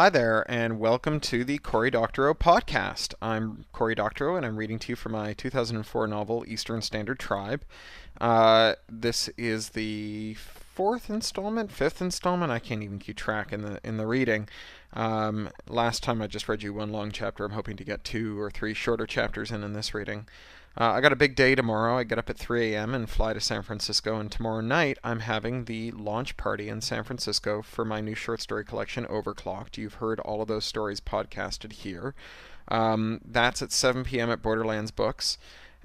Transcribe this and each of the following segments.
Hi there, and welcome to the Cory Doctorow podcast. I'm Cory Doctorow, and I'm reading to you from my 2004 novel, Eastern Standard Tribe. This is the fifth installment. I can't even keep track in the reading. Last time I just read you one long chapter. I'm hoping to get two or three shorter chapters in this reading. I got a big day tomorrow. I get up at 3 a.m. and fly to San Francisco, and tomorrow night I'm having the launch party in San Francisco for my new short story collection, Overclocked. You've heard all of those stories podcasted here. That's at 7 p.m. at Borderlands Books.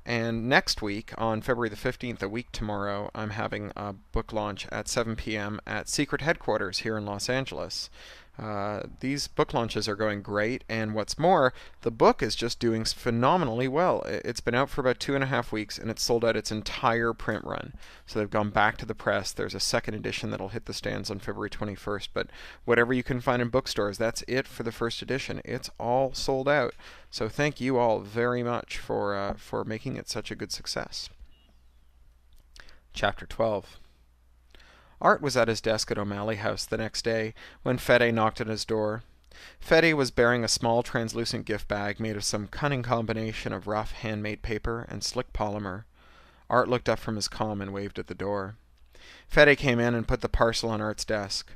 And next week, on February the 15th, a week tomorrow, I'm having a book launch at 7 p.m. at Secret Headquarters here in Los Angeles. These book launches are going great, and what's more, the book is just doing phenomenally well. It's been out for about 2.5 weeks, and it's sold out its entire print run. So they've gone back to the press. There's a second edition that'll hit the stands on February 21st, but whatever you can find in bookstores, that's it for the first edition. It's all sold out. So thank you all very much for making it such a good success. Chapter 12. Art was at his desk at O'Malley House the next day when Fede knocked at his door. Fede was bearing a small translucent gift bag made of some cunning combination of rough handmade paper and slick polymer. Art looked up from his comm and waved at the door. Fede came in and put the parcel on Art's desk.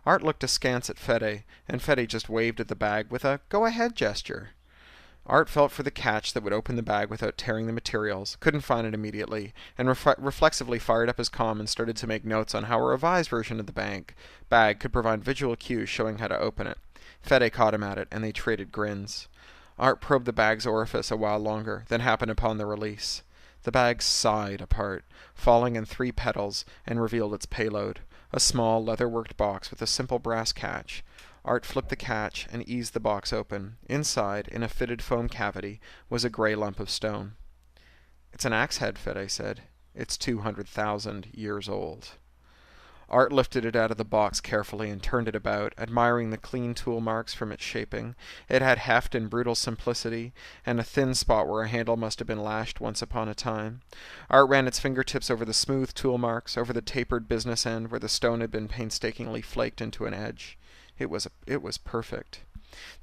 Art looked askance at Fede, and Fede just waved at the bag with a go-ahead gesture. Art felt for the catch that would open the bag without tearing the materials, couldn't find it immediately, and reflexively fired up his comm and started to make notes on how a revised version of the bag could provide visual cues showing how to open it. Fede caught him at it, and they traded grins. Art probed the bag's orifice a while longer, then happened upon the release. The bag sighed apart, falling in 3 petals, and revealed its payload, a small leather-worked box with a simple brass catch. Art flipped the catch and eased the box open. Inside, in a fitted foam cavity, was a gray lump of stone. "It's an axe head," Fede said. "It's 200,000 years old." Art lifted it out of the box carefully and turned it about, admiring the clean tool marks from its shaping. It had heft and brutal simplicity, and a thin spot where a handle must have been lashed once upon a time. Art ran its fingertips over the smooth tool marks, over the tapered business end where the stone had been painstakingly flaked into an edge. It was perfect.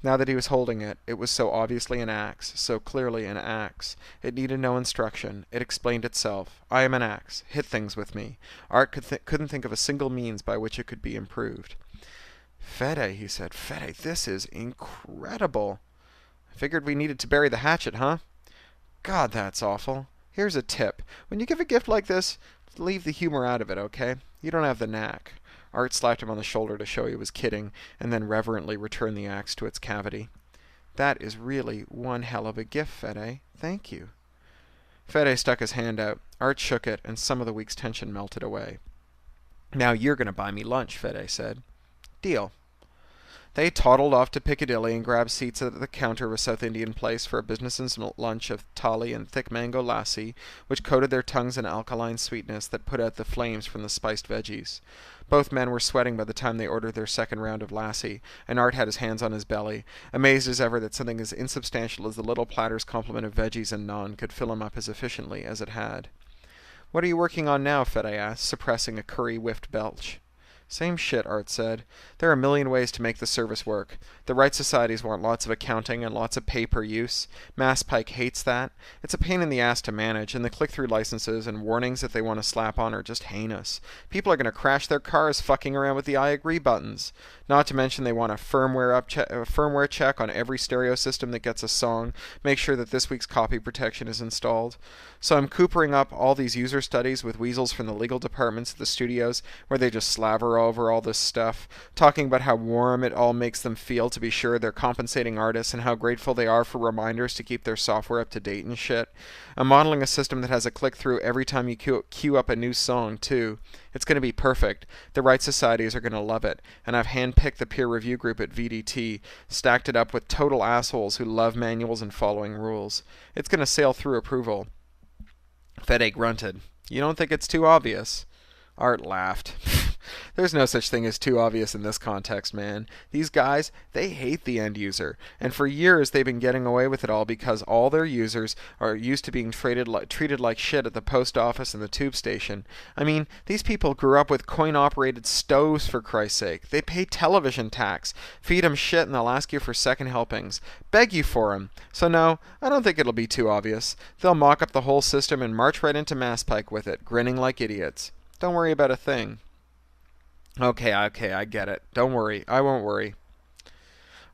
Now that he was holding it, it was so obviously an axe, so clearly an axe. It needed no instruction. It explained itself. I am an axe. Hit things with me. Art couldn't think of a single means by which it could be improved. "Fede," he said. "Fede, this is incredible." "I figured we needed to bury the hatchet, huh?" "God, that's awful. Here's a tip. When you give a gift like this, leave the humor out of it, okay? You don't have the knack." Art slapped him on the shoulder to show he was kidding, and then reverently returned the axe to its cavity. "That is really one hell of a gift, Fede. Thank you." Fede stuck his hand out. Art shook it, and some of the week's tension melted away. "Now you're going to buy me lunch," Fede said. "Deal." They toddled off to Piccadilly and grabbed seats at the counter of a South Indian place for a businessman's lunch of thali and thick mango lassi, which coated their tongues in alkaline sweetness that put out the flames from the spiced veggies. Both men were sweating by the time they ordered their second round of lassi, and Art had his hands on his belly, amazed as ever that something as insubstantial as the little platter's complement of veggies and naan could fill him up as efficiently as it had. "What are you working on now?" Fede asked, suppressing a curry-whiffed belch. "Same shit," Art said. "There are a million ways to make the service work. The right societies want lots of accounting and lots of pay-per-use. Mass Pike hates that. It's a pain in the ass to manage, and the click-through licenses and warnings that they want to slap on are just heinous. People are going to crash their cars fucking around with the I agree buttons. Not to mention they want a firmware check on every stereo system that gets a song, make sure that this week's copy protection is installed. So I'm coopering up all these user studies with weasels from the legal departments at the studios where they just slaver over all this stuff, talking about how warm it all makes them feel to be sure they're compensating artists and how grateful they are for reminders to keep their software up to date and shit. I'm modeling a system that has a click-through every time you queue up a new song, too. It's going to be perfect. The right societies are going to love it, and I've handpicked the peer review group at VDT, stacked it up with total assholes who love manuals and following rules. It's going to sail through approval." Fede grunted. "You don't think it's too obvious?" Art laughed. There's no such thing as too obvious in this context, man. These guys, they hate the end user. And for years they've been getting away with it all because all their users are used to being treated like shit at the post office and the tube station. I mean, these people grew up with coin-operated stoves, for Christ's sake. They pay television tax. Feed them shit and they'll ask you for second helpings. Beg you for them. So no, I don't think it'll be too obvious. They'll mock up the whole system and march right into Masspike with it, grinning like idiots. Don't worry about a thing. Okay, I get it. Don't worry. I won't worry.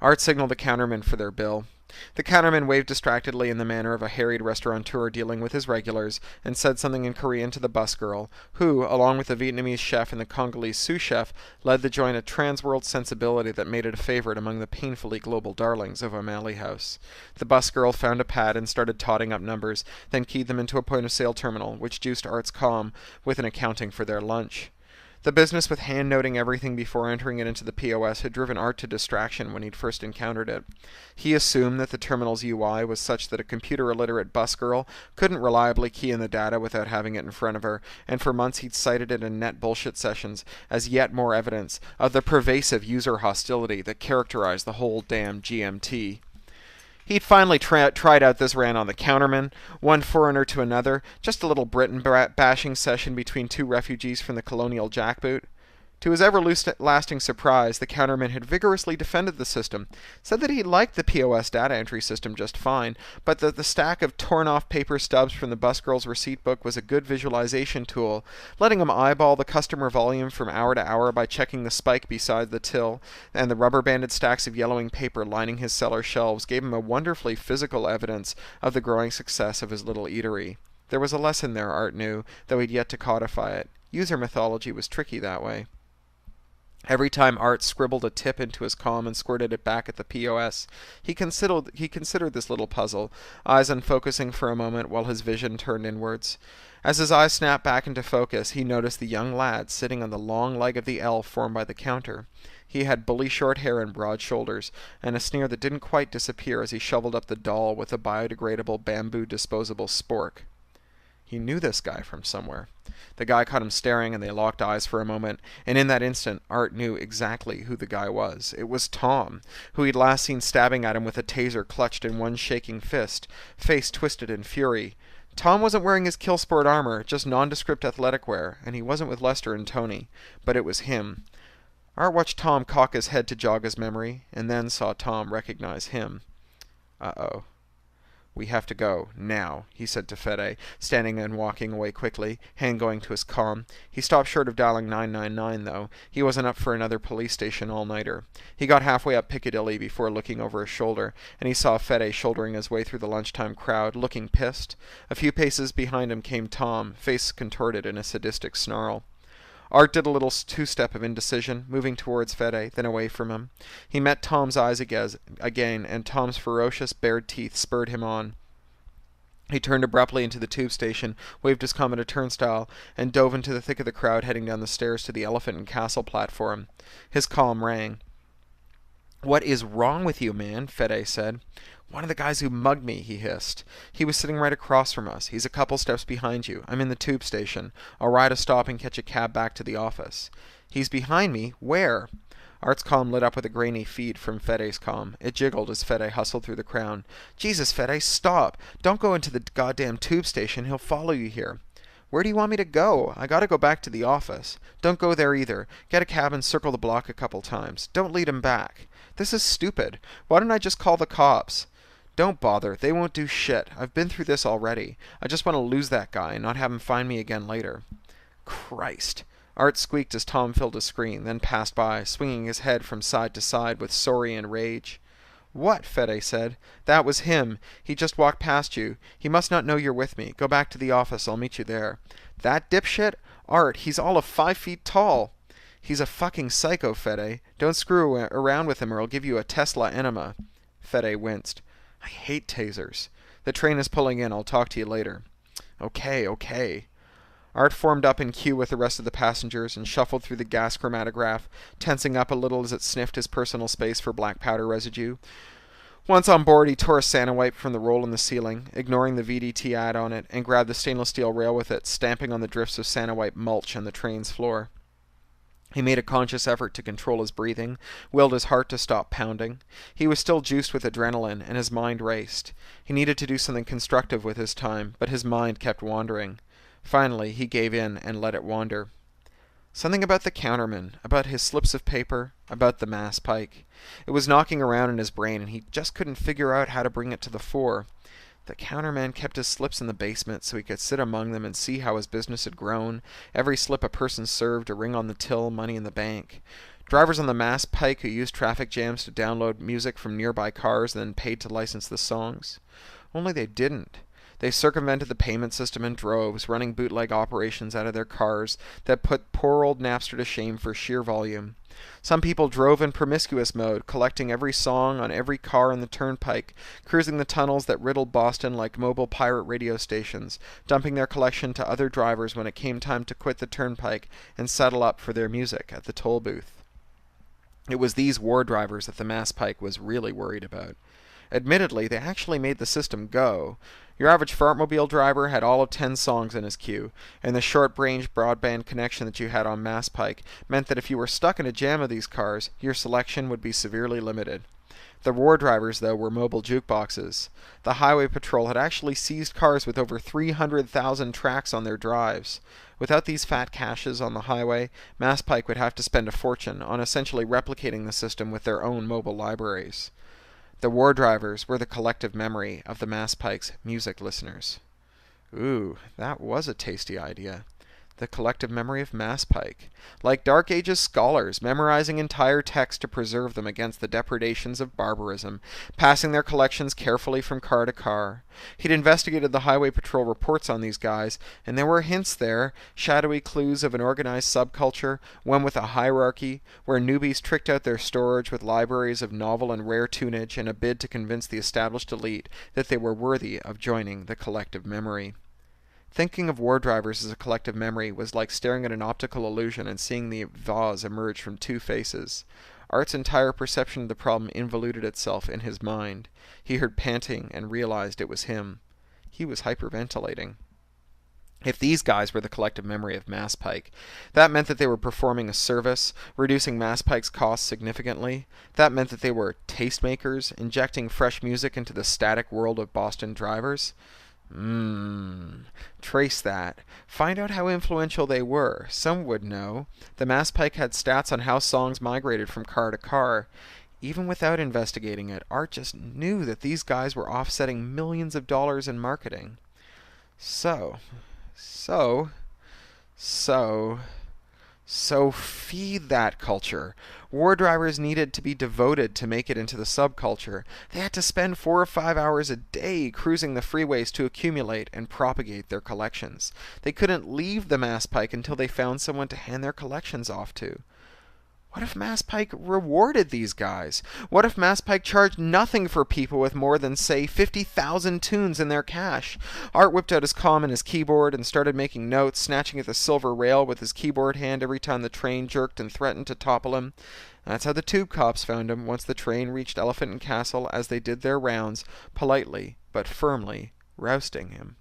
Art signaled the counterman for their bill. The counterman waved distractedly in the manner of a harried restaurateur dealing with his regulars, and said something in Korean to the bus girl, who, along with the Vietnamese chef and the Congolese sous chef, led the joint a trans-world sensibility that made it a favorite among the painfully global darlings of O'Malley House. The bus girl found a pad and started totting up numbers, then keyed them into a point-of-sale terminal, which juiced Art's calm with an accounting for their lunch. The business with hand-noting everything before entering it into the POS had driven Art to distraction when he'd first encountered it. He assumed that the terminal's UI was such that a computer-illiterate bus girl couldn't reliably key in the data without having it in front of her, and for months he'd cited it in net bullshit sessions as yet more evidence of the pervasive user hostility that characterized the whole damn GMT. He'd finally tried out this rant on the counterman, one foreigner to another, just a little Britain bashing session between two refugees from the colonial jackboot. To his everlasting surprise, the counterman had vigorously defended the system, said that he liked the POS data entry system just fine, but that the stack of torn-off paper stubs from the bus girl's receipt book was a good visualization tool, letting him eyeball the customer volume from hour to hour by checking the spike beside the till, and the rubber-banded stacks of yellowing paper lining his cellar shelves gave him a wonderfully physical evidence of the growing success of his little eatery. There was a lesson there, Art knew, though he'd yet to codify it. User mythology was tricky that way. Every time Art scribbled a tip into his comm and squirted it back at the POS, he considered this little puzzle, eyes unfocusing for a moment while his vision turned inwards. As his eyes snapped back into focus, he noticed the young lad sitting on the long leg of the L formed by the counter. He had bully short hair and broad shoulders, and a sneer that didn't quite disappear as he shoveled up the doll with a biodegradable bamboo disposable spork. He knew this guy from somewhere. The guy caught him staring, and they locked eyes for a moment, and in that instant Art knew exactly who the guy was. It was Tom, who he'd last seen stabbing at him with a taser clutched in one shaking fist, face twisted in fury. Tom wasn't wearing his Killsport armor, just nondescript athletic wear, and he wasn't with Lester and Tony, but it was him. Art watched Tom cock his head to jog his memory, and then saw Tom recognize him. Uh-oh. "We have to go, now," he said to Fede, standing and walking away quickly, hand going to his comm. He stopped short of dialing 999, though. He wasn't up for another police station all-nighter. He got halfway up Piccadilly before looking over his shoulder, and he saw Fede shouldering his way through the lunchtime crowd, looking pissed. A few paces behind him came Tom, face contorted in a sadistic snarl. Art did a little two-step of indecision, moving towards Fede, then away from him. He met Tom's eyes again, and Tom's ferocious, bared teeth spurred him on. He turned abruptly into the tube station, waved his comm at a turnstile, and dove into the thick of the crowd heading down the stairs to the Elephant and Castle platform. His comm rang. "What is wrong with you, man?" Fede said. "One of the guys who mugged me," he hissed. "He was sitting right across from us. He's a couple steps behind you. I'm in the tube station. I'll ride a stop and catch a cab back to the office." "He's behind me? Where?" Art's comm lit up with a grainy feed from Fede's comm. It jiggled as Fede hustled through the crowd. "Jesus, Fede, stop! Don't go into the goddamn tube station. He'll follow you here." "Where do you want me to go? I gotta go back to the office." "Don't go there either. Get a cab and circle the block a couple times. Don't lead him back." "This is stupid. Why don't I just call the cops?" "Don't bother. They won't do shit. I've been through this already. I just want to lose that guy and not have him find me again later." Christ. Art squeaked as Tom filled his screen, then passed by, swinging his head from side to side with saurian rage. "What?" Fede said. "That was him. He just walked past you. He must not know you're with me. Go back to the office. I'll meet you there." "That dipshit? Art, he's all of 5 feet tall." "He's a fucking psycho, Fede. Don't screw around with him or I'll give you a Tesla enema." Fede winced. "I hate tasers. The train is pulling in. I'll talk to you later." Okay. Art formed up in queue with the rest of the passengers and shuffled through the gas chromatograph, tensing up a little as it sniffed his personal space for black powder residue. Once on board, he tore a Santa wipe from the roll in the ceiling, ignoring the VDT ad on it, and grabbed the stainless steel rail with it, stamping on the drifts of Santa wipe mulch on the train's floor. He made a conscious effort to control his breathing, willed his heart to stop pounding. He was still juiced with adrenaline, and his mind raced. He needed to do something constructive with his time, but his mind kept wandering. Finally, he gave in and let it wander. Something about the counterman, about his slips of paper, about the mass pike. It was knocking around in his brain, and he just couldn't figure out how to bring it to the fore. The counterman kept his slips in the basement so he could sit among them and see how his business had grown, every slip a person served, a ring on the till, money in the bank. Drivers on the mass pike who used traffic jams to download music from nearby cars and then paid to license the songs. Only they didn't. They circumvented the payment system in droves, running bootleg operations out of their cars that put poor old Napster to shame for sheer volume. Some people drove in promiscuous mode, collecting every song on every car on the turnpike, cruising the tunnels that riddled Boston like mobile pirate radio stations, dumping their collection to other drivers when it came time to quit the turnpike and settle up for their music at the toll booth. It was these war drivers that the mass pike was really worried about. Admittedly, they actually made the system go. Your average fartmobile driver had all of 10 songs in his queue, and the short-range broadband connection that you had on Mass Pike meant that if you were stuck in a jam of these cars, your selection would be severely limited. The war drivers, though, were mobile jukeboxes. The Highway Patrol had actually seized cars with over 300,000 tracks on their drives. Without these fat caches on the highway, Mass Pike would have to spend a fortune on essentially replicating the system with their own mobile libraries. The war drivers were the collective memory of the Mass Pike's music listeners. Ooh, that was a tasty idea. The collective memory of Mass Pike. Like Dark Ages scholars, memorizing entire texts to preserve them against the depredations of barbarism, passing their collections carefully from car to car. He'd investigated the Highway Patrol reports on these guys, and there were hints there, shadowy clues of an organized subculture, one with a hierarchy, where newbies tricked out their storage with libraries of novel and rare tunage in a bid to convince the established elite that they were worthy of joining the collective memory. Thinking of war drivers as a collective memory was like staring at an optical illusion and seeing the vase emerge from two faces. Art's entire perception of the problem involuted itself in his mind. He heard panting and realized it was him. He was hyperventilating. If these guys were the collective memory of Mass Pike, that meant that they were performing a service, reducing Mass Pike's costs significantly. That meant that they were tastemakers, injecting fresh music into the static world of Boston drivers. Trace that. Find out how influential they were. Some would know. The Mass Pike had stats on how songs migrated from car to car. Even without investigating it, Art just knew that these guys were offsetting millions of dollars in marketing. So feed that culture. War drivers needed to be devoted to make it into the subculture. They had to spend 4 or 5 hours a day cruising the freeways to accumulate and propagate their collections. They couldn't leave the Mass Pike until they found someone to hand their collections off to. What if Mass Pike rewarded these guys? What if Mass Pike charged nothing for people with more than, say, 50,000 tunes in their cache? Art whipped out his comm and his keyboard and started making notes, snatching at the silver rail with his keyboard hand every time the train jerked and threatened to topple him. That's how the tube cops found him once the train reached Elephant and Castle, as they did their rounds, politely but firmly rousting him.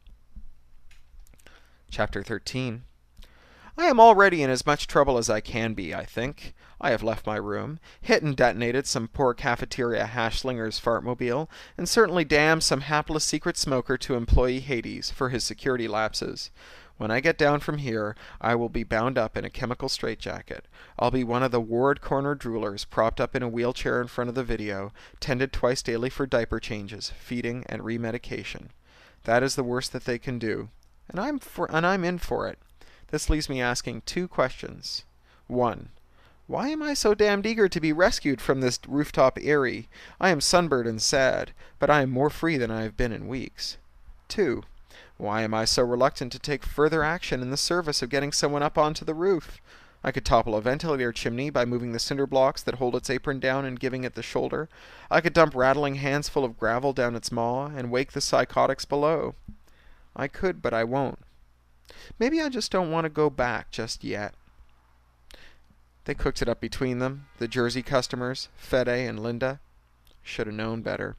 Chapter 13. I am already in as much trouble as I can be, I think. I have left my room, hit and detonated some poor cafeteria hash-slinger's fartmobile, and certainly damned some hapless secret smoker to employee Hades for his security lapses. When I get down from here, I will be bound up in a chemical straitjacket. I'll be one of the ward corner droolers propped up in a wheelchair in front of the video, tended twice daily for diaper changes, feeding, and remedication. That is the worst that they can do, and I'm in for it. This leaves me asking 2 questions. 1. Why am I so damned eager to be rescued from this rooftop eyrie? I am sunburned and sad, but I am more free than I have been in weeks. 2. Why am I so reluctant to take further action in the service of getting someone up onto the roof? I could topple a ventilator chimney by moving the cinder blocks that hold its apron down and giving it the shoulder. I could dump rattling hands full of gravel down its maw and wake the psychotics below. I could, but I won't. Maybe I just don't want to go back just yet. They cooked it up between them, the Jersey customers, Fede and Linda. Should have known better.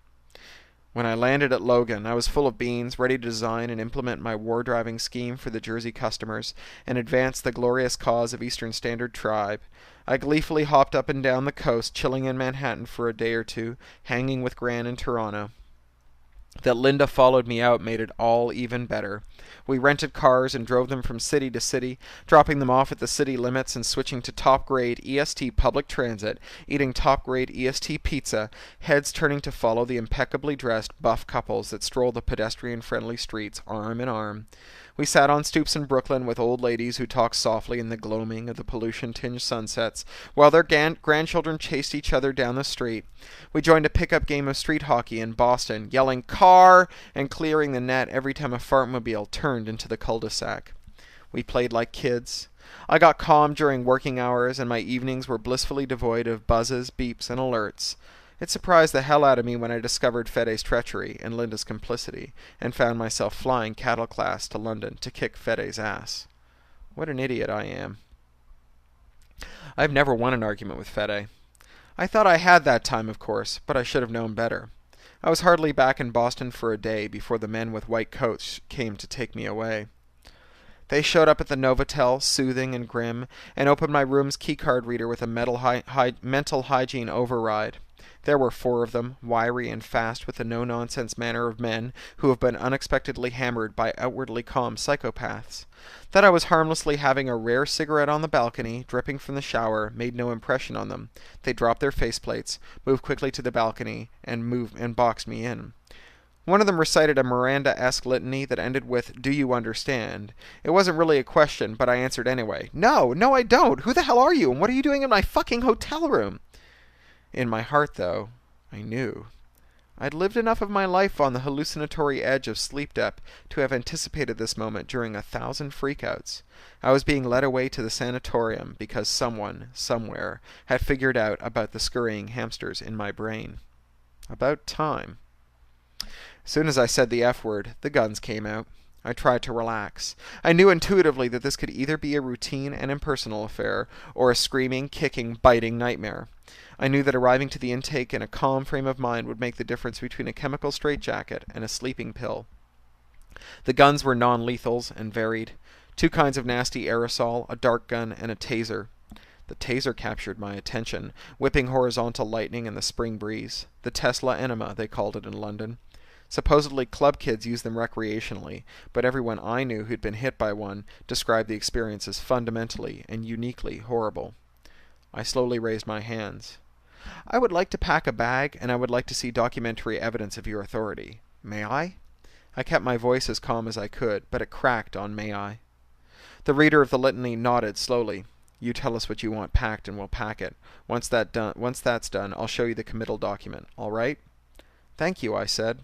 When I landed at Logan, I was full of beans, ready to design and implement my war-driving scheme for the Jersey customers and advance the glorious cause of Eastern Standard Tribe. I gleefully hopped up and down the coast, chilling in Manhattan for a day or two, hanging with Gran in Toronto. That Linda followed me out made it all even better. We rented cars and drove them from city to city, dropping them off at the city limits and switching to top-grade EST public transit, eating top-grade EST pizza, heads turning to follow the impeccably dressed buff couples that stroll the pedestrian-friendly streets arm in arm. We sat on stoops in Brooklyn with old ladies who talked softly in the gloaming of the pollution-tinged sunsets, while their grandchildren chased each other down the street. We joined a pickup game of street hockey in Boston, yelling "car" and clearing the net every time a fartmobile turned into the cul-de-sac. We played like kids. I got calm during working hours, and my evenings were blissfully devoid of buzzes, beeps, and alerts. It surprised the hell out of me when I discovered Fede's treachery and Linda's complicity, and found myself flying cattle class to London to kick Fede's ass. What an idiot I am. I've never won an argument with Fede. I thought I had that time, of course, but I should have known better. I was hardly back in Boston for a day before the men with white coats came to take me away. They showed up at the Novotel, soothing and grim, and opened my room's keycard reader with a mental hygiene override. There were 4 of them, wiry and fast with the no-nonsense manner of men who have been unexpectedly hammered by outwardly calm psychopaths. That I was harmlessly having a rare cigarette on the balcony, dripping from the shower, made no impression on them. They dropped their faceplates, moved quickly to the balcony, and boxed me in. One of them recited a Miranda-esque litany that ended with, "Do you understand?" It wasn't really a question, but I answered anyway. No, I don't! Who the hell are you, and what are you doing in my fucking hotel room?" In my heart, though, I knew. I'd lived enough of my life on the hallucinatory edge of sleep-debt to have anticipated this moment during 1,000 freakouts. I was being led away to the sanatorium because someone, somewhere, had figured out about the scurrying hamsters in my brain. About time. As soon as I said the F-word, the guns came out. I tried to relax. I knew intuitively that this could either be a routine and impersonal affair, or a screaming, kicking, biting nightmare. I knew that arriving to the intake in a calm frame of mind would make the difference between a chemical straitjacket and a sleeping pill. The guns were non-lethals and varied. 2 kinds of nasty aerosol, a dart gun, and a taser. The taser captured my attention, whipping horizontal lightning in the spring breeze. The Tesla enema, they called it in London. Supposedly club kids use them recreationally, but everyone I knew who'd been hit by one described the experience as fundamentally and uniquely horrible. I slowly raised my hands. "I would like to pack a bag, and I would like to see documentary evidence of your authority. May I?" I kept my voice as calm as I could, but it cracked on "may I." The reader of the litany nodded slowly. "You tell us what you want packed, and we'll pack it. Once that's done, I'll show you the committal document. All right?" "Thank you," I said.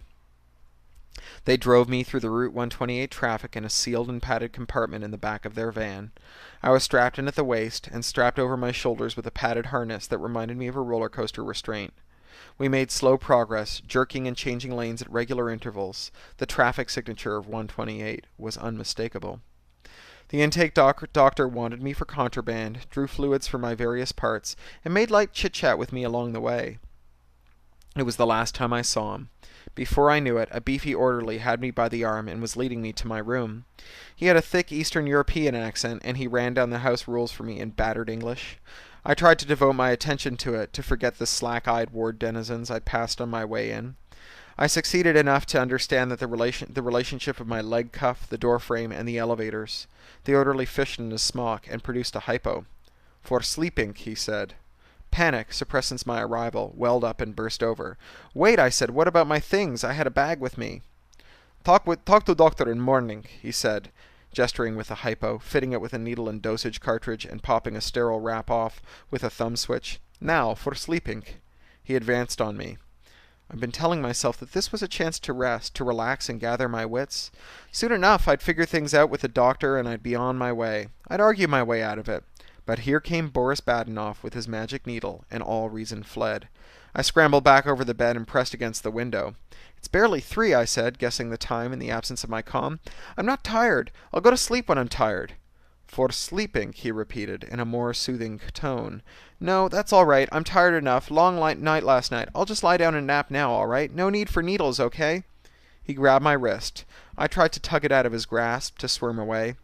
They drove me through the Route 128 traffic in a sealed and padded compartment in the back of their van. I was strapped in at the waist, and strapped over my shoulders with a padded harness that reminded me of a roller coaster restraint. We made slow progress, jerking and changing lanes at regular intervals. The traffic signature of 128 was unmistakable. The intake doctor wanted me for contraband, drew fluids for my various parts, and made light chit-chat with me along the way. It was the last time I saw him. Before I knew it, a beefy orderly had me by the arm and was leading me to my room. He had a thick Eastern European accent, and he ran down the house rules for me in battered English. I tried to devote my attention to it, to forget the slack-eyed ward denizens I'd passed on my way in. I succeeded enough to understand that the relationship of my leg cuff, the door frame, and the elevators. The orderly fished in his smock and produced a hypo. "For sleeping," he said. Panic, suppressing my arrival, welled up and burst over. "Wait," I said. "What about my things? I had a bag with me." Talk to doctor in morning," he said, gesturing with a hypo, fitting it with a needle and dosage cartridge, and popping a sterile wrap off with a thumb switch. "Now, for sleeping." He advanced on me. I'd been telling myself that this was a chance to rest, to relax and gather my wits. Soon enough, I'd figure things out with the doctor, and I'd be on my way. I'd argue my way out of it. But here came Boris Badenoch with his magic needle, and all reason fled. I scrambled back over the bed and pressed against the window. "It's barely 3, I said, guessing the time in the absence of my calm. "I'm not tired. I'll go to sleep when I'm tired." For sleeping, he repeated, in a more soothing tone. No, that's all right. I'm tired enough. Long night last night. I'll just lie down and nap now, all right? No need for needles, okay? He grabbed my wrist. I tried to tug it out of his grasp, to squirm away.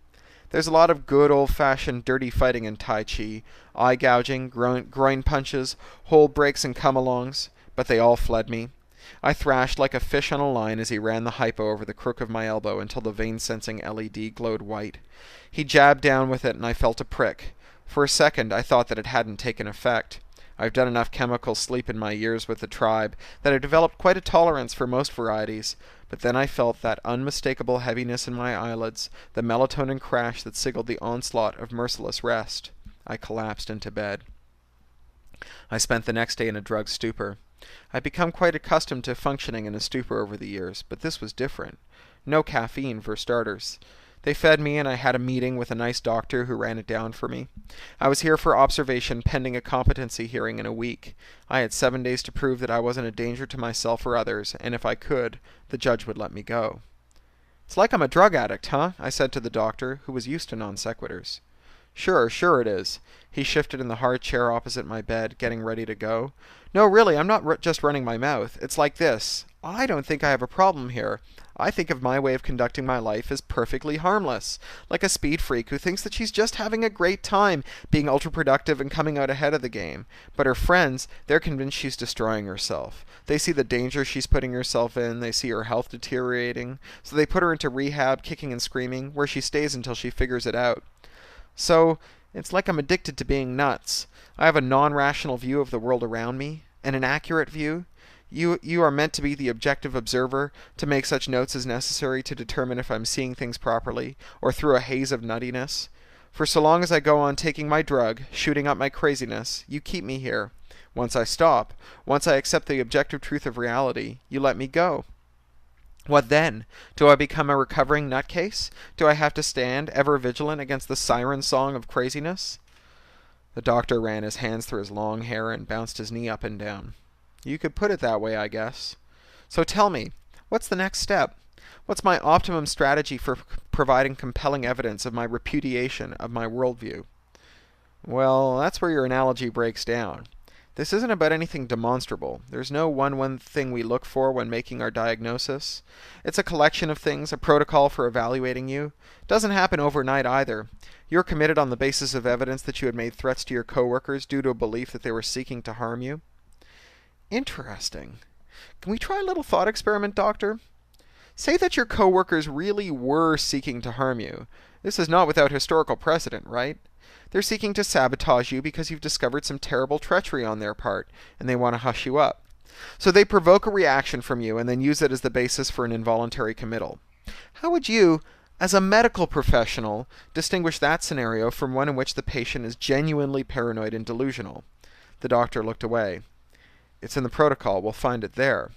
There's a lot of good old-fashioned dirty fighting in Tai Chi. Eye-gouging, groin punches, hold breaks and come-alongs. But they all fled me. I thrashed like a fish on a line as he ran the hypo over the crook of my elbow until the vein-sensing LED glowed white. He jabbed down with it and I felt a prick. For a second I thought that it hadn't taken effect. I've done enough chemical sleep in my years with the tribe that I've developed quite a tolerance for most varieties, but then I felt that unmistakable heaviness in my eyelids, the melatonin crash that signaled the onslaught of merciless rest. I collapsed into bed. I spent the next day in a drug stupor. I'd become quite accustomed to functioning in a stupor over the years, but this was different. No caffeine, for starters. They fed me, and I had a meeting with a nice doctor who ran it down for me. I was here for observation pending a competency hearing in a week. I had 7 days to prove that I wasn't a danger to myself or others, and if I could, the judge would let me go. It's like I'm a drug addict, huh? I said to the doctor, who was used to non sequiturs. Sure it is. He shifted in the hard chair opposite my bed, getting ready to go. No, really, I'm not just running my mouth. It's like this. I don't think I have a problem here. I think of my way of conducting my life as perfectly harmless, like a speed freak who thinks that she's just having a great time, being ultra-productive and coming out ahead of the game. But her friends, they're convinced she's destroying herself. They see the danger she's putting herself in, they see her health deteriorating, so they put her into rehab, kicking and screaming, where she stays until she figures it out. So, it's like I'm addicted to being nuts. I have a non-rational view of the world around me, and an accurate view. You are meant to be the objective observer, to make such notes as necessary to determine if I'm seeing things properly, or through a haze of nuttiness. For so long as I go on taking my drug, shooting up my craziness, you keep me here. Once I stop, once I accept the objective truth of reality, you let me go. What then? Do I become a recovering nutcase? Do I have to stand, ever vigilant, against the siren song of craziness? The doctor ran his hands through his long hair and bounced his knee up and down. You could put it that way, I guess. So tell me, what's the next step? What's my optimum strategy for providing compelling evidence of my repudiation of my worldview? Well, that's where your analogy breaks down. This isn't about anything demonstrable. There's no one thing we look for when making our diagnosis. It's a collection of things, a protocol for evaluating you. It doesn't happen overnight either. You're committed on the basis of evidence that you had made threats to your coworkers due to a belief that they were seeking to harm you. Interesting. Can we try a little thought experiment, Doctor? Say that your coworkers really were seeking to harm you. This is not without historical precedent, right? They're seeking to sabotage you because you've discovered some terrible treachery on their part, and they want to hush you up. So they provoke a reaction from you and then use it as the basis for an involuntary committal. How would you, as a medical professional, distinguish that scenario from one in which the patient is genuinely paranoid and delusional? The doctor looked away. It's in the protocol. We'll find it there.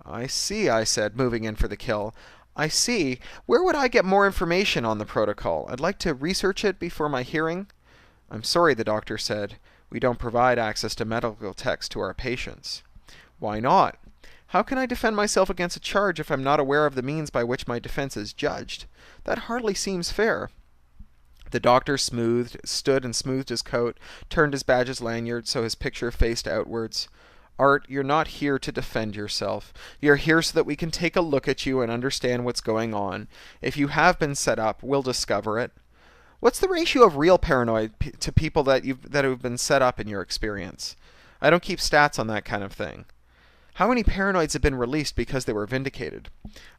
I see, I said, moving in for the kill. I see. Where would I get more information on the protocol? I'd like to research it before my hearing. I'm sorry, the doctor said. We don't provide access to medical text to our patients. Why not? How can I defend myself against a charge if I'm not aware of the means by which my defense is judged? That hardly seems fair. The doctor stood and smoothed his coat, turned his badge's lanyard so his picture faced outwards. Art, you're not here to defend yourself. You're here so that we can take a look at you and understand what's going on. If you have been set up, we'll discover it. What's the ratio of real paranoid to people that have been set up in your experience? I don't keep stats on that kind of thing. How many paranoids have been released because they were vindicated?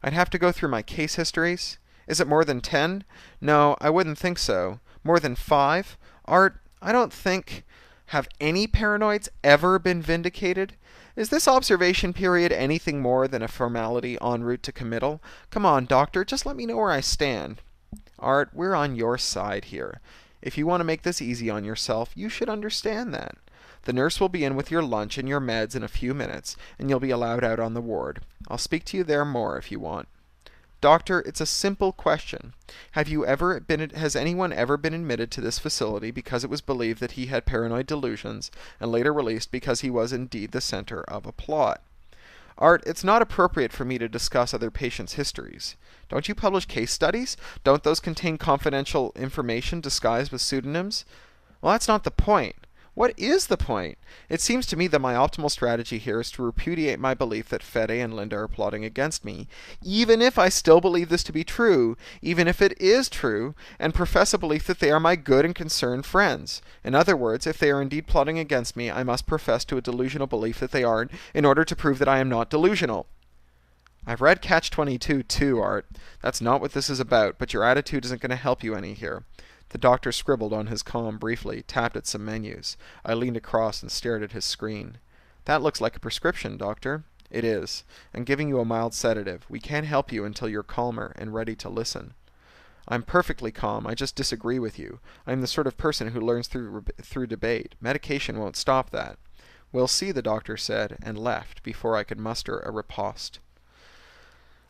I'd have to go through my case histories. Is it more than 10? No, I wouldn't think so. More than 5? Art, I don't think... Have any paranoids ever been vindicated? Is this observation period anything more than a formality en route to committal? Come on, doctor, just let me know where I stand. Art, we're on your side here. If you want to make this easy on yourself, you should understand that. The nurse will be in with your lunch and your meds in a few minutes, and you'll be allowed out on the ward. I'll speak to you there more if you want. Doctor, it's a simple question. Has anyone ever been admitted to this facility because it was believed that he had paranoid delusions and later released because he was indeed the center of a plot? Art, it's not appropriate for me to discuss other patients' histories. Don't you publish case studies? Don't those contain confidential information disguised with pseudonyms? Well, that's not the point. What is the point? It seems to me that my optimal strategy here is to repudiate my belief that Fede and Linda are plotting against me, even if I still believe this to be true, even if it is true, and profess a belief that they are my good and concerned friends. In other words, if they are indeed plotting against me, I must profess to a delusional belief that they aren't, in order to prove that I am not delusional. I've read Catch-22 too, Art. That's not what this is about, but your attitude isn't going to help you any here. The doctor scribbled on his comm briefly, tapped at some menus. I leaned across and stared at his screen. That looks like a prescription, Doctor. It is. I'm giving you a mild sedative. We can't help you until you're calmer and ready to listen. I'm perfectly calm. I just disagree with you. I'm the sort of person who learns through debate. Medication won't stop that. We'll see, the doctor said, and left before I could muster a riposte.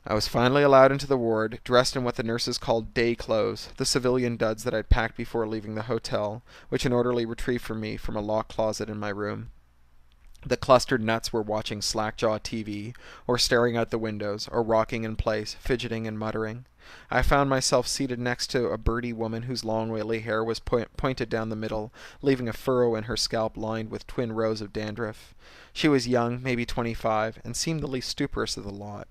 I was finally allowed into the ward, dressed in what the nurses called day clothes, the civilian duds that I'd packed before leaving the hotel, which an orderly retrieved for me from a locked closet in my room. The clustered nuts were watching slackjaw TV, or staring out the windows, or rocking in place, fidgeting and muttering. I found myself seated next to a birdy woman whose long wavy hair was pointed down the middle, leaving a furrow in her scalp lined with twin rows of dandruff. She was young, maybe 25, and seemed the least stuporous of the lot.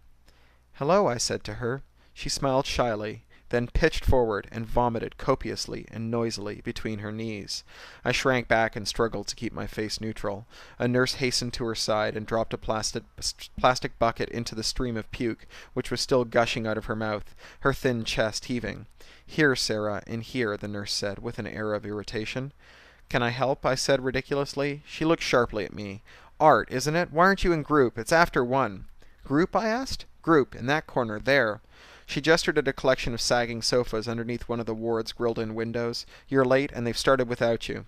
"Hello," I said to her. She smiled shyly, then pitched forward and vomited copiously and noisily between her knees. I shrank back and struggled to keep my face neutral. A nurse hastened to her side and dropped a plastic bucket into the stream of puke, which was still gushing out of her mouth, her thin chest heaving. "Here, Sarah, in here," the nurse said, with an air of irritation. "Can I help?" I said ridiculously. She looked sharply at me. "Art, isn't it? Why aren't you in group? It's after 1. "Group?" I asked. "Group, in that corner, there." She gestured at a collection of sagging sofas underneath one of the ward's grilled-in windows. "You're late, and they've started without you."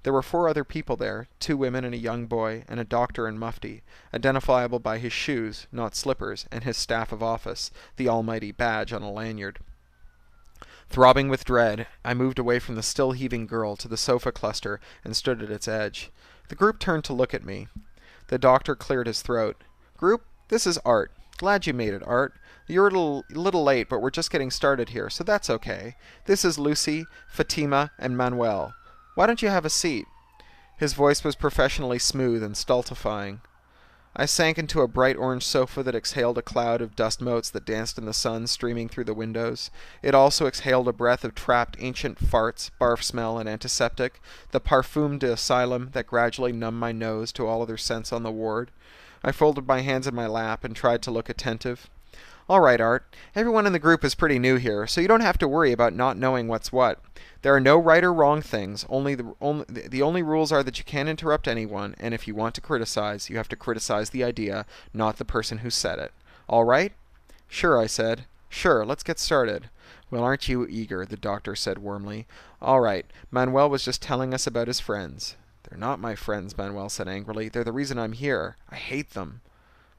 There were 4 other people there, 2 women and a young boy, and a doctor in mufti, identifiable by his shoes, not slippers, and his staff of office, the almighty badge on a lanyard. Throbbing with dread, I moved away from the still-heaving girl to the sofa cluster and stood at its edge. The group turned to look at me. The doctor cleared his throat. "Group, this is Art. Glad you made it, Art. You're a little late, but we're just getting started here, so that's okay. This is Lucy, Fatima, and Manuel. Why don't you have a seat?" His voice was professionally smooth and stultifying. I sank into a bright orange sofa that exhaled a cloud of dust motes that danced in the sun streaming through the windows. It also exhaled a breath of trapped ancient farts, barf smell, and antiseptic, the parfum de asylum that gradually numbed my nose to all other scents on the ward. I folded my hands in my lap and tried to look attentive. "All right, Art. Everyone in the group is pretty new here, so you don't have to worry about not knowing what's what. There are no right or wrong things. The only rules are that you can't interrupt anyone, and if you want to criticize, you have to criticize the idea, not the person who said it. All right?" "Sure," I said. "Sure, let's get started." "Well, aren't you eager?" the doctor said warmly. "All right. Manuel was just telling us about his friends." "They're not my friends," Manuel said angrily. "They're the reason I'm here. I hate them."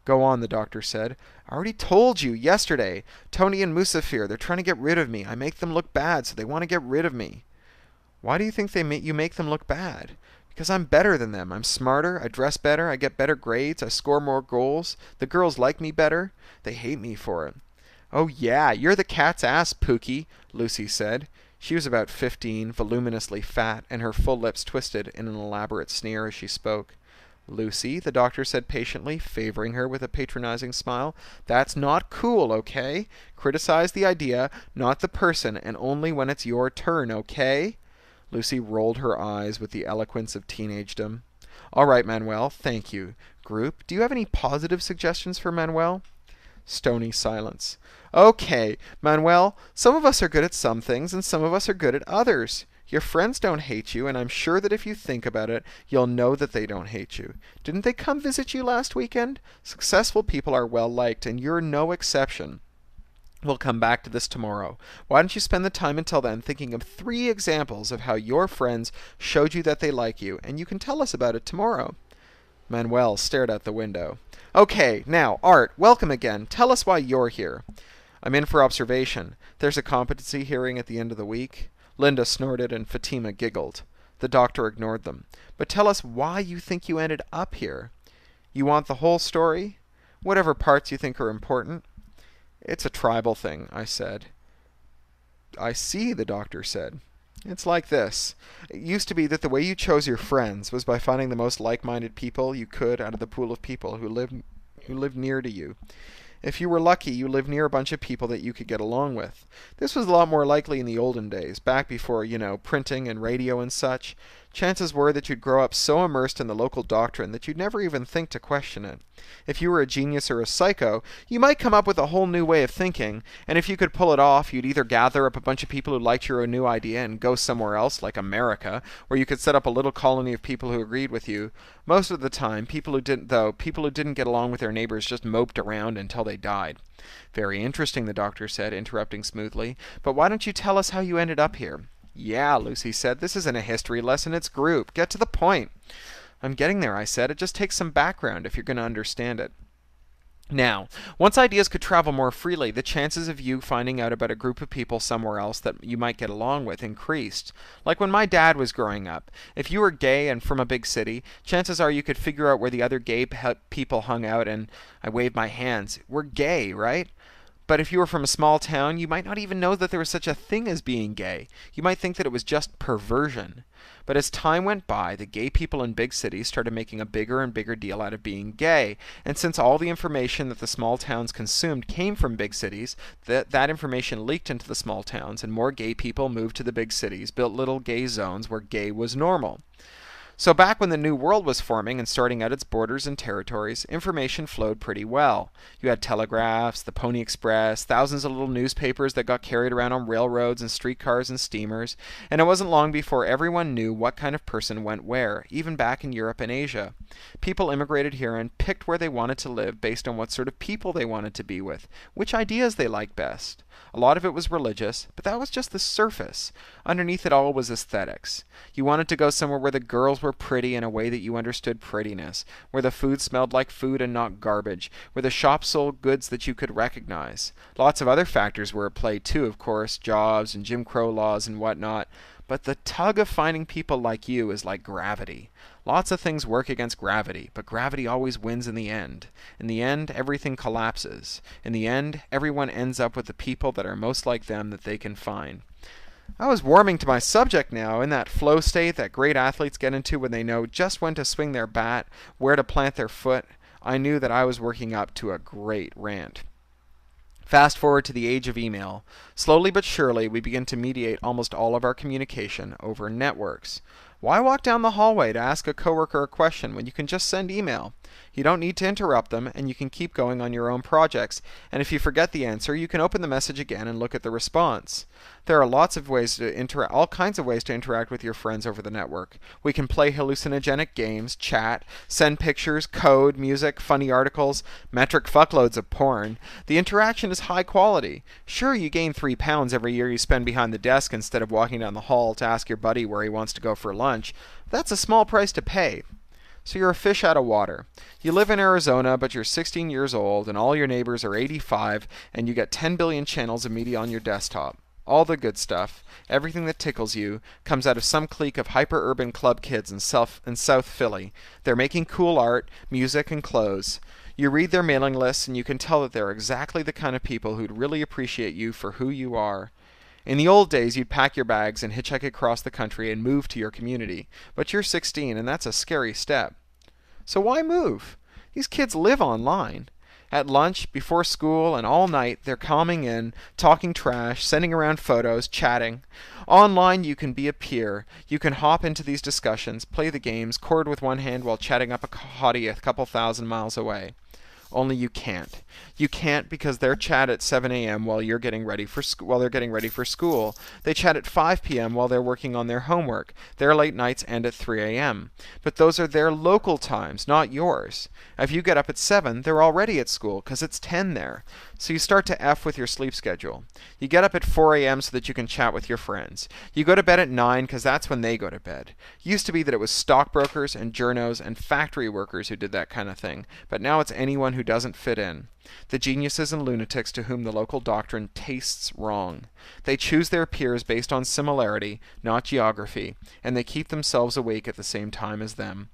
"Go on," the doctor said. "I already told you yesterday. Tony and Musafir, they're trying to get rid of me. I make them look bad, so they want to get rid of me." "Why do you think you make them look bad?" "Because I'm better than them. I'm smarter, I dress better, I get better grades, I score more goals. The girls like me better. They hate me for it." "Oh yeah, you're the cat's ass, Pookie," Lucy said. She was about 15, voluminously fat, and her full lips twisted in an elaborate sneer as she spoke. "Lucy," the doctor said patiently, favoring her with a patronizing smile, "that's not cool, okay? Criticize the idea, not the person, and only when it's your turn, okay?" Lucy rolled her eyes with the eloquence of teenagedom. "All right, Manuel, thank you. Group, do you have any positive suggestions for Manuel?" Stony silence. "Okay, Manuel, some of us are good at some things, and some of us are good at others. Your friends don't hate you, and I'm sure that if you think about it, you'll know that they don't hate you. Didn't they come visit you last weekend? Successful people are well liked, and you're no exception. We'll come back to this tomorrow. Why don't you spend the time until then thinking of 3 examples of how your friends showed you that they like you, and you can tell us about it tomorrow." Manuel stared out the window. "Okay, now, Art, welcome again. Tell us why you're here." "I'm in for observation. There's a competency hearing at the end of the week." Linda snorted and Fatima giggled. The doctor ignored them. "But tell us why you think you ended up here." "You want the whole story?" Whatever parts you think are important." "It's a tribal thing," I said. "I see," the doctor said. "It's like this. It used to be that the way you chose your friends was by finding the most like-minded people you could out of the pool of people who lived near to you. If you were lucky, you lived near a bunch of people that you could get along with. This was a lot more likely in the olden days, back before, printing and radio and such. Chances were that you'd grow up so immersed in the local doctrine that you'd never even think to question it. If you were a genius or a psycho, you might come up with a whole new way of thinking, and if you could pull it off, you'd either gather up a bunch of people who liked your new idea and go somewhere else, like America, or you could set up a little colony of people who agreed with you. Most of the time, people who didn't get along with their neighbors just moped around until they died." "Very interesting," the doctor said, interrupting smoothly. "But why don't you tell us how you ended up here?" "Yeah," Lucy said. "This isn't a history lesson, it's group. Get to the point." "I'm getting there," I said. "It just takes some background if you're going to understand it. Now, once ideas could travel more freely, the chances of you finding out about a group of people somewhere else that you might get along with increased. Like when my dad was growing up. If you were gay and from a big city, chances are you could figure out where the other gay people hung out and," I waved my hands, "we're gay, right? But if you were from a small town, you might not even know that there was such a thing as being gay. You might think that it was just perversion. But as time went by, the gay people in big cities started making a bigger and bigger deal out of being gay. And since all the information that the small towns consumed came from big cities, that information leaked into the small towns, and more gay people moved to the big cities, built little gay zones where gay was normal. So back when the New World was forming and starting out its borders and territories, information flowed pretty well. You had telegraphs, the Pony Express, thousands of little newspapers that got carried around on railroads and streetcars and steamers, and it wasn't long before everyone knew what kind of person went where, even back in Europe and Asia. People immigrated here and picked where they wanted to live based on what sort of people they wanted to be with, which ideas they liked best. A lot of it was religious, but that was just the surface. Underneath it all was aesthetics. You wanted to go somewhere where the girls were pretty in a way that you understood prettiness, where the food smelled like food and not garbage, where the shops sold goods that you could recognize. Lots of other factors were at play too, of course, jobs and Jim Crow laws and whatnot. But the tug of finding people like you is like gravity. Lots of things work against gravity, but gravity always wins in the end. In the end, everything collapses. In the end, everyone ends up with the people that are most like them that they can find. I was warming to my subject now, in that flow state that great athletes get into when they know just when to swing their bat, where to plant their foot. I knew that I was working up to a great rant. Fast forward to the age of email. Slowly but surely, we begin to mediate almost all of our communication over networks. Why walk down the hallway to ask a coworker a question when you can just send email? You don't need to interrupt them, and you can keep going on your own projects. And if you forget the answer, you can open the message again and look at the response. There are lots of ways to all kinds of ways to interact with your friends over the network. We can play hallucinogenic games, chat, send pictures, code, music, funny articles, metric fuckloads of porn. The interaction is high quality. Sure, you gain 3 pounds every year you spend behind the desk instead of walking down the hall to ask your buddy where he wants to go for lunch. That's a small price to pay. So you're a fish out of water. You live in Arizona, but you're 16 years old, and all your neighbors are 85, and you get 10 billion channels of media on your desktop. All the good stuff, everything that tickles you, comes out of some clique of hyper-urban club kids in South Philly. They're making cool art, music, and clothes. You read their mailing lists, and you can tell that they're exactly the kind of people who'd really appreciate you for who you are. In the old days, you'd pack your bags and hitchhike across the country and move to your community. But you're 16, and that's a scary step. So why move? These kids live online. At lunch, before school, and all night, they're calming in, talking trash, sending around photos, chatting. Online, you can be a peer. You can hop into these discussions, play the games, cord with one hand while chatting up a hottie a couple thousand miles away. Only you can't. You can't because they're chat at 7 a.m. while they're getting ready for school. They chat at 5 p.m. while they're working on their homework. Their late nights end at 3 a.m. But those are their local times, not yours. If you get up at 7, they're already at school because it's 10 there. So you start to F with your sleep schedule. You get up at 4 a.m. so that you can chat with your friends. You go to bed at 9 because that's when they go to bed. Used to be that it was stockbrokers and journos and factory workers who did that kind of thing, but now it's anyone who doesn't fit in. The geniuses and lunatics to whom the local doctrine tastes wrong. They choose their peers based on similarity, not geography, and they keep themselves awake at the same time as them.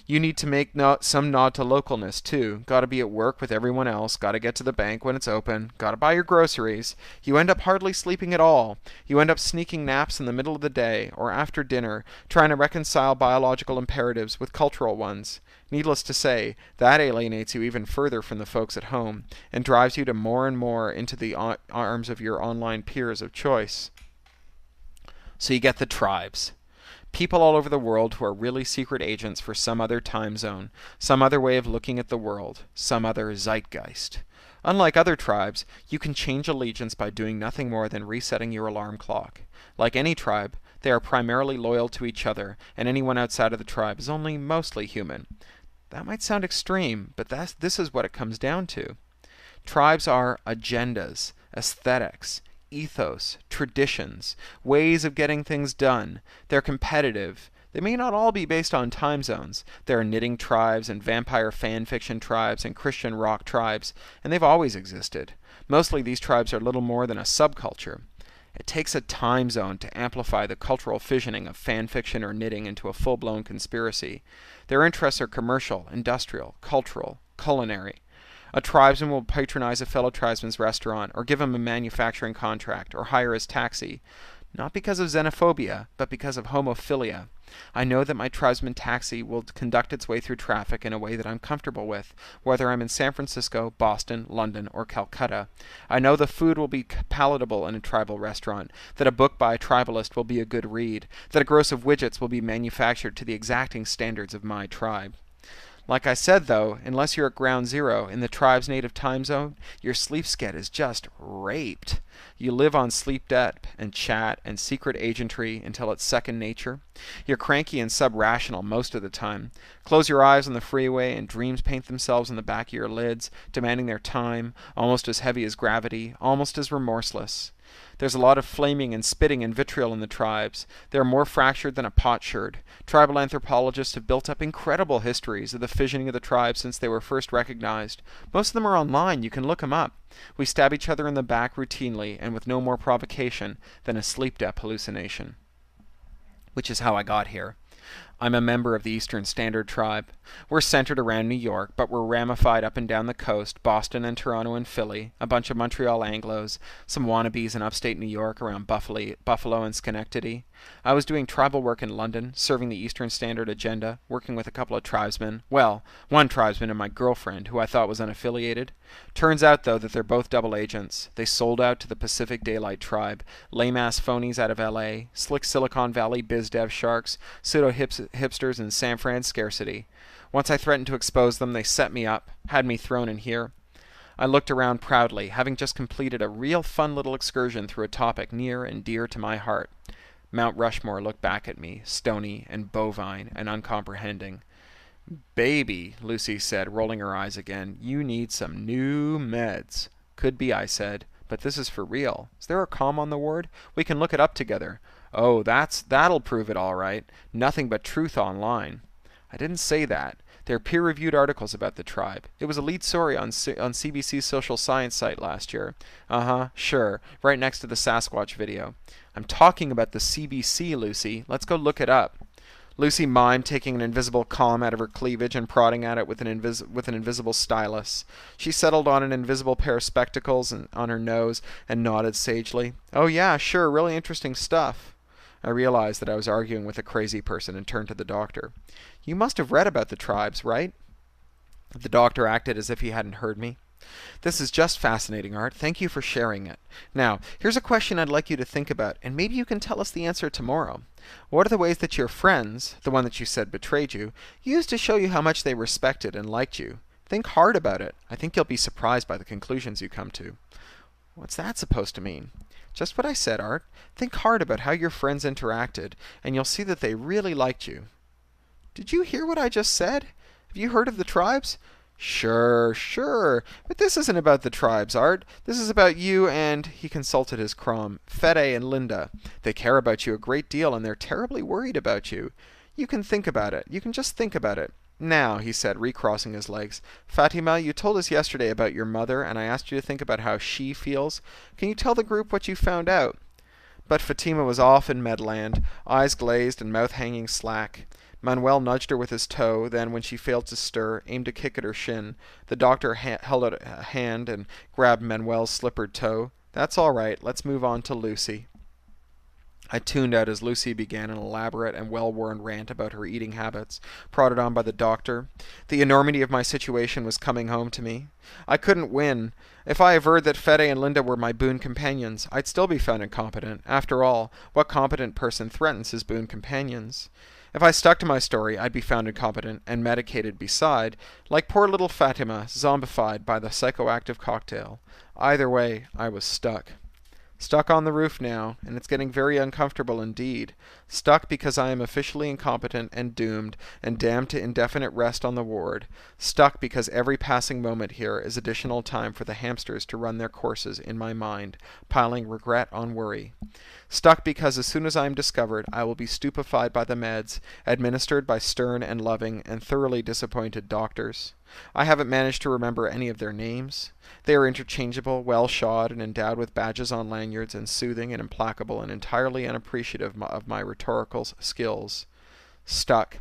You need to make some nod to localness, too. Gotta be at work with everyone else, gotta get to the bank when it's open, gotta buy your groceries. You end up hardly sleeping at all. You end up sneaking naps in the middle of the day, or after dinner, trying to reconcile biological imperatives with cultural ones. Needless to say, that alienates you even further from the folks at home, and drives you to more and more into the arms of your online peers of choice. So you get the tribes. People all over the world who are really secret agents for some other time zone, some other way of looking at the world, some other zeitgeist. Unlike other tribes, you can change allegiance by doing nothing more than resetting your alarm clock. Like any tribe, they are primarily loyal to each other, and anyone outside of the tribe is only mostly human. That might sound extreme, but this is what it comes down to. Tribes are agendas, aesthetics, ethos, traditions, ways of getting things done. They're competitive. They may not all be based on time zones. There are knitting tribes and vampire fan fiction tribes and Christian rock tribes, and they've always existed. Mostly these tribes are little more than a subculture. It takes a time zone to amplify the cultural fissioning of fan fiction or knitting into a full-blown conspiracy. Their interests are commercial, industrial, cultural, culinary. A tribesman will patronize a fellow tribesman's restaurant, or give him a manufacturing contract, or hire his taxi. Not because of xenophobia, but because of homophilia. I know that my tribesman taxi will conduct its way through traffic in a way that I'm comfortable with, whether I'm in San Francisco, Boston, London, or Calcutta. I know the food will be palatable in a tribal restaurant, that a book by a tribalist will be a good read, that a gross of widgets will be manufactured to the exacting standards of my tribe. Like I said, though, unless you're at ground zero in the tribe's native time zone, your sleep sched is just raped. You live on sleep debt and chat and secret agentry until it's second nature. You're cranky and sub-rational most of the time. Close your eyes on the freeway and dreams paint themselves on the back of your lids, demanding their time, almost as heavy as gravity, almost as remorseless. There's a lot of flaming and spitting and vitriol in the tribes. They are more fractured than a potsherd. Tribal anthropologists have built up incredible histories of the fissioning of the tribes since they were first recognized. Most of them are online. You can look them up. We stab each other in the back routinely and with no more provocation than a sleep debt hallucination. Which is how I got here. I'm a member of the Eastern Standard Tribe. We're centered around New York, but we're ramified up and down the coast, Boston and Toronto and Philly, a bunch of Montreal Anglos, some wannabes in upstate New York around Buffalo and Schenectady. I was doing tribal work in London, serving the Eastern Standard agenda, working with a couple of tribesmen. Well, one tribesman and my girlfriend, who I thought was unaffiliated. Turns out, though, that they're both double agents. They sold out to the Pacific Daylight Tribe, lame-ass phonies out of L.A., slick Silicon Valley biz dev sharks, pseudo-hipsters in San Fran scarcity. Once I threatened to expose them, they set me up, had me thrown in here. I looked around proudly, having just completed a real fun little excursion through a topic near and dear to my heart. Mount Rushmore looked back at me, stony and bovine and uncomprehending. "Baby," Lucy said, rolling her eyes again, "you need some new meds." "Could be," I said, "but this is for real. Is there a comm on the ward? We can look it up together." "Oh, that'll prove it all right. Nothing but truth online." "I didn't say that. They're peer-reviewed articles about the tribe. It was a lead story on CBC's social science site last year." "Uh-huh, sure. Right next to the Sasquatch video." "I'm talking about the CBC, Lucy. Let's go look it up." Lucy mimed taking an invisible comb out of her cleavage and prodding at it with an invisible stylus. She settled on an invisible pair of spectacles on her nose and nodded sagely. "Oh yeah, sure, really interesting stuff." I realized that I was arguing with a crazy person and turned to the doctor. "You must have read about the tribes, right?" The doctor acted as if he hadn't heard me. "This is just fascinating, Art. Thank you for sharing it. Now, here's a question I'd like you to think about, and maybe you can tell us the answer tomorrow. What are the ways that your friends, the one that you said betrayed you, used to show you how much they respected and liked you? Think hard about it. I think you'll be surprised by the conclusions you come to." "What's that supposed to mean?" "Just what I said, Art. Think hard about how your friends interacted, and you'll see that they really liked you." "Did you hear what I just said? Have you heard of the tribes?" Sure. But this isn't about the tribes, Art. This is about you and," he consulted his Crom, "Fede and Linda. They care about you a great deal, and they're terribly worried about you. You can think about it. You can just think about it. Now," he said, recrossing his legs, "Fatima, you told us yesterday about your mother, and I asked you to think about how she feels. Can you tell the group what you found out?" But Fatima was off in Medland, eyes glazed and mouth hanging slack. Manuel nudged her with his toe, then, when she failed to stir, aimed a kick at her shin. The doctor held out a hand and grabbed Manuel's slippered toe. "That's all right. Let's move on to Lucy." I tuned out as Lucy began an elaborate and well-worn rant about her eating habits, prodded on by the doctor. The enormity of my situation was coming home to me. I couldn't win. If I averred that Fede and Linda were my boon companions, I'd still be found incompetent. After all, what competent person threatens his boon companions? If I stuck to my story, I'd be found incompetent and medicated beside, like poor little Fatima, zombified by the psychoactive cocktail. Either way, I was stuck. Stuck on the roof now, and it's getting very uncomfortable indeed. Stuck because I am officially incompetent and doomed and damned to indefinite rest on the ward. Stuck because every passing moment here is additional time for the hamsters to run their courses in my mind, piling regret on worry. Stuck because as soon as I am discovered, I will be stupefied by the meds, administered by stern and loving and thoroughly disappointed doctors. I haven't managed to remember any of their names. They are interchangeable, well-shod, and endowed with badges on lanyards, and soothing and implacable, and entirely unappreciative of my rhetorical skills. Stuck.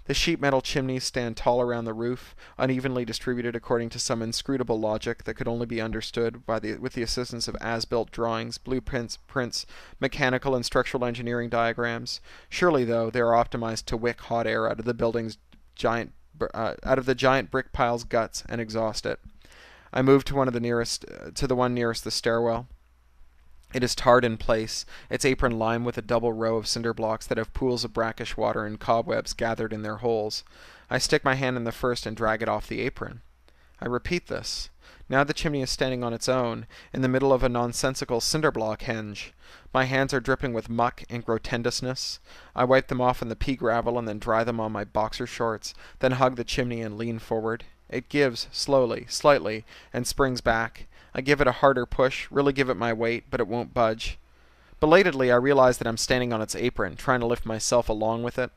The sheet metal chimneys stand tall around the roof, unevenly distributed according to some inscrutable logic that could only be understood with the assistance of as-built drawings, blueprints, mechanical and structural engineering diagrams. Surely, though, they are optimized to wick hot air out of the building's giant brick pile's guts and exhaust it. I moved to the one nearest the stairwell. It is tarred in place, its apron lined with a double row of cinder blocks that have pools of brackish water and cobwebs gathered in their holes. I stick my hand in the first and drag it off the apron. I repeat this. Now the chimney is standing on its own, in the middle of a nonsensical cinder block henge. My hands are dripping with muck and grotendousness. I wipe them off in the pea gravel and then dry them on my boxer shorts, then hug the chimney and lean forward. It gives, slowly, slightly, and springs back. I give it a harder push, really give it my weight, but it won't budge. Belatedly, I realize that I'm standing on its apron, trying to lift myself along with it.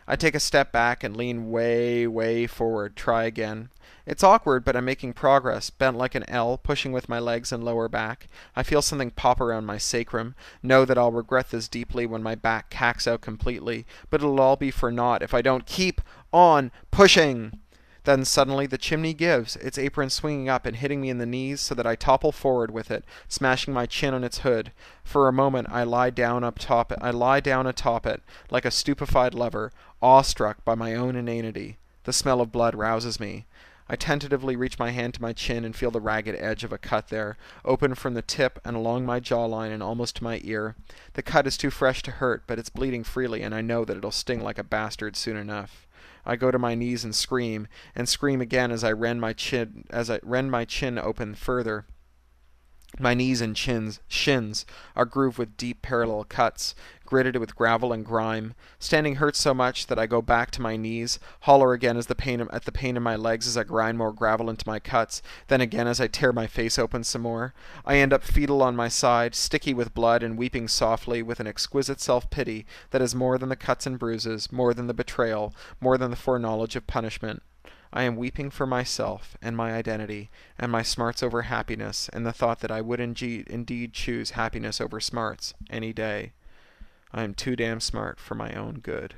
I take a step back and lean way, way forward. Try again. It's awkward, but I'm making progress, bent like an L, pushing with my legs and lower back. I feel something pop around my sacrum, know that I'll regret this deeply when my back cacks out completely, but it'll all be for naught if I don't keep on pushing. Then suddenly the chimney gives, its apron swinging up and hitting me in the knees so that I topple forward with it, smashing my chin on its hood. For a moment I lie down atop it, like a stupefied lover, awestruck by my own inanity. The smell of blood rouses me. I tentatively reach my hand to my chin and feel the ragged edge of a cut there, open from the tip and along my jawline and almost to my ear. The cut is too fresh to hurt, but it's bleeding freely, and I know that it'll sting like a bastard soon enough. I go to my knees and scream again as I rend my chin open further. My knees and shins are grooved with deep parallel cuts, gritted with gravel and grime. Standing hurts so much that I go back to my knees, holler again at the pain in my legs as I grind more gravel into my cuts, then again as I tear my face open some more. I end up fetal on my side, sticky with blood and weeping softly with an exquisite self-pity that is more than the cuts and bruises, more than the betrayal, more than the foreknowledge of punishment. I am weeping for myself and my identity and my smarts over happiness and the thought that I would indeed choose happiness over smarts any day. I am too damn smart for my own good.